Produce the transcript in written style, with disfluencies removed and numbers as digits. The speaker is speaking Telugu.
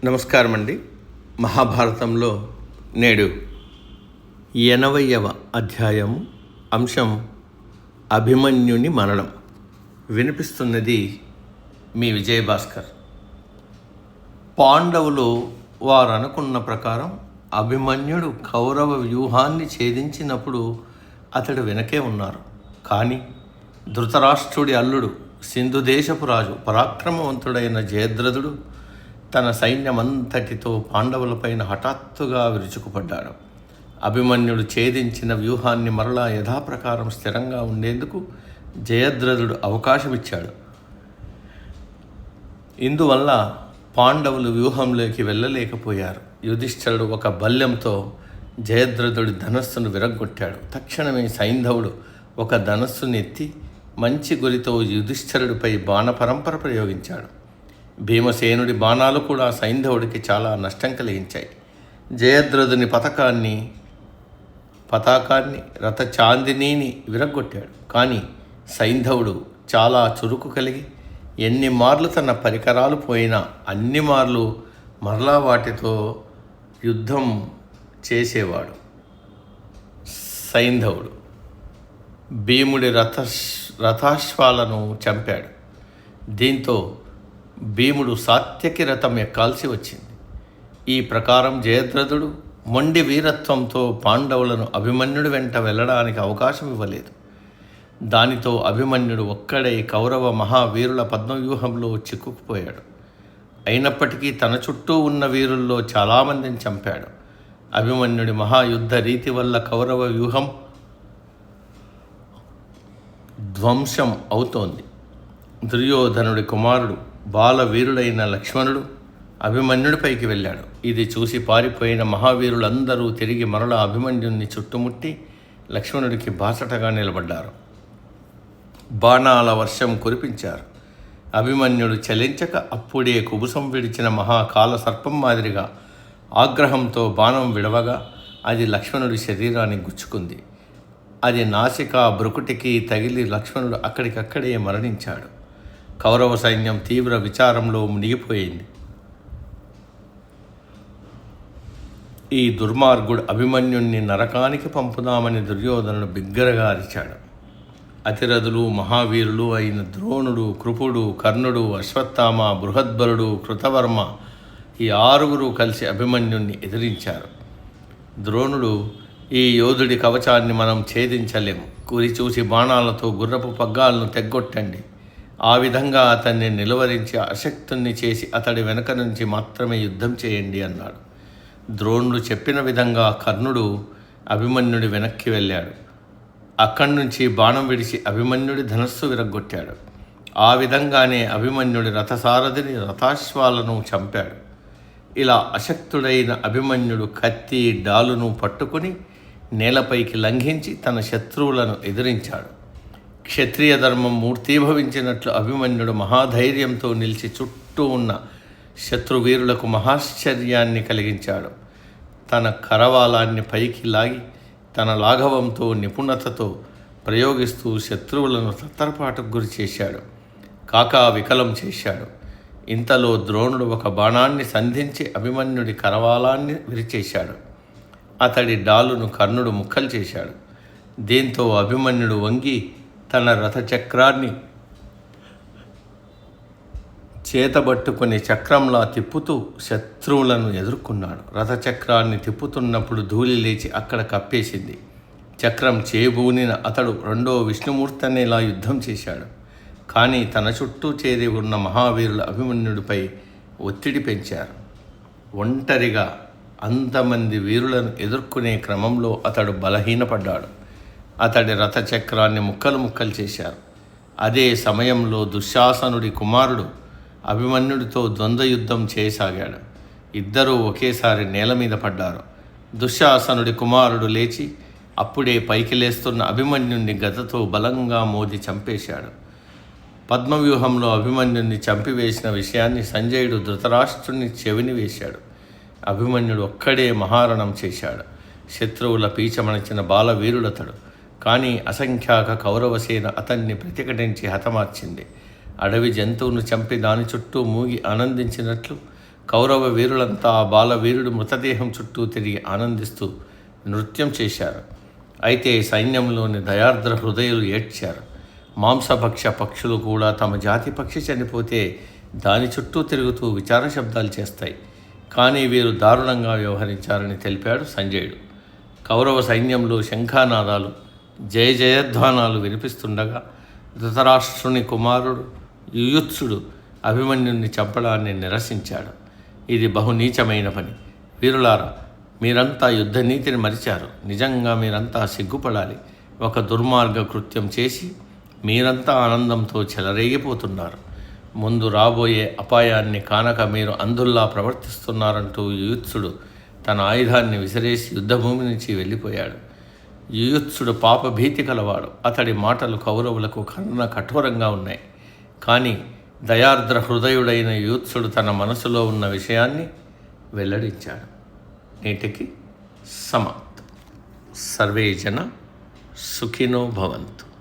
నమస్కారం అండి. మహాభారతంలో నేడు 80వ అధ్యాయం అంశం అభిమన్యుని మరణం. వినిపిస్తున్నది మీ విజయభాస్కర్. పాండవులు వారు అనుకున్న ప్రకారం అభిమన్యుడు కౌరవ వ్యూహాన్ని ఛేదించినప్పుడు అతడు వెనకే ఉన్నారు. కానీ ధృతరాష్ట్రుడి అల్లుడు సింధుదేశపు రాజు పరాక్రమవంతుడైన జయద్రథుడు తన సైన్యమంతటితో పాండవులపైన హఠాత్తుగా విరుచుకుపడ్డాడు. అభిమన్యుడు ఛేదించిన వ్యూహాన్ని మరలా యథాప్రకారం స్థిరంగా ఉండేందుకు జయద్రథుడు అవకాశమిచ్చాడు. ఇందువల్ల పాండవులు వ్యూహంలోకి వెళ్ళలేకపోయారు. యుధిష్ఠిరుడు ఒక బల్యంతో జయద్రథుడి ధనస్సును విరగ్గొట్టాడు. తక్షణమే సైంధవుడు ఒక ధనస్సును ఎత్తి మంచి గురితో యుధిష్ఠిరుడిపై బాణపరంపర ప్రయోగించాడు. భీమసేనుడి బాణాలు కూడా సైంధవుడికి చాలా నష్టం కలిగించాయి. జయద్రథుని పతాకాన్ని రథచాందినీని విరగ్గొట్టాడు. కానీ సైంధవుడు చాలా చురుకు కలిగి ఎన్ని మార్లు తన పరికరాలు పోయినా అన్ని మార్లు మరలా వాటితో యుద్ధం చేసేవాడు. సైంధవుడు భీముడి రథాశ్వాలను చంపాడు. దీంతో భీముడు సాత్యకి రథం ఎక్కాల్సి వచ్చింది. ఈ ప్రకారం జయద్రథుడు మొండి వీరత్వంతో పాండవులను అభిమన్యుడి వెంట వెళ్ళడానికి అవకాశం ఇవ్వలేదు. దానితో అభిమన్యుడు ఒక్కడే కౌరవ మహావీరుల పద్మవ్యూహంలో చిక్కుకుపోయాడు. అయినప్పటికీ తన చుట్టూ ఉన్న వీరుల్లో చాలామందిని చంపాడు. అభిమన్యుడి మహాయుద్ధ రీతి వల్ల కౌరవ వ్యూహం ధ్వంసం అవుతోంది. దుర్యోధనుడి కుమారుడు బాలవీరుడైన లక్ష్మణుడు అభిమన్యుడిపైకి వెళ్ళాడు. ఇది చూసి పారిపోయిన మహావీరులందరూ తిరిగి మరల అభిమన్యుడిని చుట్టుముట్టి లక్ష్మణుడికి బాసటగా నిలబడ్డారు. బాణాల వర్షం కురిపించారు. అభిమన్యుడు చలించక అప్పుడే కుబుసం విడిచిన మహాకాల సర్పం మాదిరిగా ఆగ్రహంతో బాణం విడవగా అది లక్ష్మణుడి శరీరానికి గుచ్చుకుంది. అది నాసిక బ్రుకుటికి తగిలి లక్ష్మణుడు అక్కడికక్కడే మరణించాడు. కౌరవ సైన్యం తీవ్ర విచారంలో మునిగిపోయింది. ఈ దుర్మార్గుడు అభిమన్యుణ్ణి నరకానికి పంపుదామని దుర్యోధనుడు బిగ్గరగా అరిచాడు. అతిరథులు మహావీరులు అయిన ద్రోణుడు, కృపుడు, కర్ణుడు, అశ్వత్థామ, బృహద్బలుడు, కృతవర్మ ఈ 6 కలిసి అభిమన్యుణ్ణి ఎదిరించారు. ద్రోణుడు, ఈ యోధుడి కవచాన్ని మనం ఛేదించలేము. గురి చూసి బాణాలతో గుర్రపు పగ్గాలను తెగ్గొట్టండి. ఆ విధంగా అతన్ని నిలువరించి అశక్తుణ్ణి చేసి అతడి వెనక నుంచి మాత్రమే యుద్ధం చేయండి అన్నాడు. ద్రోణుడు చెప్పిన విధంగా కర్ణుడు అభిమన్యుడి వెనక్కి వెళ్ళాడు. అక్కడి నుంచి బాణం విడిచి అభిమన్యుడి ధనస్సు విరగ్గొట్టాడు. ఆ విధంగానే అభిమన్యుడి రథసారథిని రథాశ్వాలను చంపాడు. ఇలా అశక్తుడైన అభిమన్యుడు కత్తి డాలును పట్టుకుని నేలపైకి లంఘించి తన శత్రువులను ఎదిరించాడు. క్షత్రియ ధర్మం మూర్తీభవించినట్లు అభిమన్యుడు మహాధైర్యంతో నిలిచి చుట్టూ ఉన్న శత్రువీరులకు మహాశ్చర్యాన్ని కలిగించాడు. తన కరవాలాన్ని పైకి లాగి తన లాఘవంతో నిపుణతతో ప్రయోగిస్తూ శత్రువులను తత్తరపాటుకు గురి చేశాడు. కాకా వికలం చేశాడు. ఇంతలో ద్రోణుడు ఒక బాణాన్ని సంధించి అభిమన్యుడి కరవాలాన్ని విరిచేశాడు. అతడి డాలును కర్ణుడు ముక్కలు చేశాడు. దీంతో అభిమన్యుడు వంగి తన రథచక్రాన్ని చేతబట్టుకుని చక్రంలా తిప్పుతూ శత్రువులను ఎదుర్కొన్నాడు. రథచక్రాన్ని తిప్పుతున్నప్పుడు ధూళి లేచి అక్కడ కప్పేసింది. చక్రం చేబూనిన అతడు రెండో విష్ణుమూర్తినేలా యుద్ధం చేశాడు. కానీ తన చుట్టూ చేరి ఉన్న మహావీరుల అభిమన్యుడిపై ఒత్తిడి పెంచారు. ఒంటరిగా అంతమంది వీరులను ఎదుర్కొనే క్రమంలో అతడు బలహీనపడ్డాడు. అతడి రథచక్రాన్ని ముక్కలు చేశారు. అదే సమయంలో దుశ్శాసనుడి కుమారుడు అభిమన్యుడితో ద్వంద్వ యుద్ధం చేయసాగాడు. ఇద్దరూ ఒకేసారి నేల మీద పడ్డారు. దుశ్శాసనుడి కుమారుడు లేచి అప్పుడే పైకి లేస్తున్న అభిమన్యుడిని గదతో బలంగా మోది చంపేశాడు. పద్మవ్యూహంలో అభిమన్యుడిని చంపివేసిన విషయాన్ని సంజయుడు ధృతరాష్ట్రుని చెవిని వేశాడు. అభిమన్యుడు ఒక్కడే మహారణం చేశాడు. శత్రువుల పీచమణచిన బాలవీరుడతడు. కానీ అసంఖ్యాక కౌరవసేన అతన్ని ప్రతిఘటించి హతమార్చింది. అడవి జంతువును చంపి దాని చుట్టూ మూగి ఆనందించినట్లు కౌరవ వీరులంతా ఆ బాలవీరుడు మృతదేహం చుట్టూ తిరిగి ఆనందిస్తూ నృత్యం చేశారు. అయితే సైన్యంలోని దయార్ద్ర హృదయులు ఏడ్చారు. మాంసభక్ష పక్షులు కూడా తమ జాతి పక్షి చనిపోతే దాని చుట్టూ తిరుగుతూ విచార శబ్దాలు చేస్తాయి. కానీ వీరు దారుణంగా వ్యవహరించారని తెలిపాడు సంజయుడు. కౌరవ సైన్యంలో శంఖానాదాలు, జయ జయధ్వానాలు వినిపిస్తుండగా ధృతరాష్ట్రుని కుమారుడు యుయుత్సుడు అభిమన్యుని చంపడాన్ని నిరసించాడు. ఇది బహునీచమైన పని. వీరులారా, మీరంతా యుద్ధనీతిని మరిచారు. నిజంగా మీరంతా సిగ్గుపడాలి. ఒక దుర్మార్గ కృత్యం చేసి మీరంతా ఆనందంతో చెలరేగిపోతున్నారు. ముందు రాబోయే అపాయాన్ని కానక మీరు అంధుల్లా ప్రవర్తిస్తున్నారంటూ యుయుత్సుడు తన ఆయుధాన్ని విసిరేసి యుద్ధభూమి నుంచి వెళ్ళిపోయాడు. యుయుత్సుడు పాపభీతి కలవాడు. అతడి మాటలు కౌరవులకు కన్న కఠోరంగా ఉన్నాయి. కానీ దయార్ద్ర హృదయుడైన యుయుత్సుడు తన మనసులో ఉన్న విషయాన్ని వెల్లడించాడు. నేటికి సమాప్తం. సర్వే జన సుఖినో భవంతు.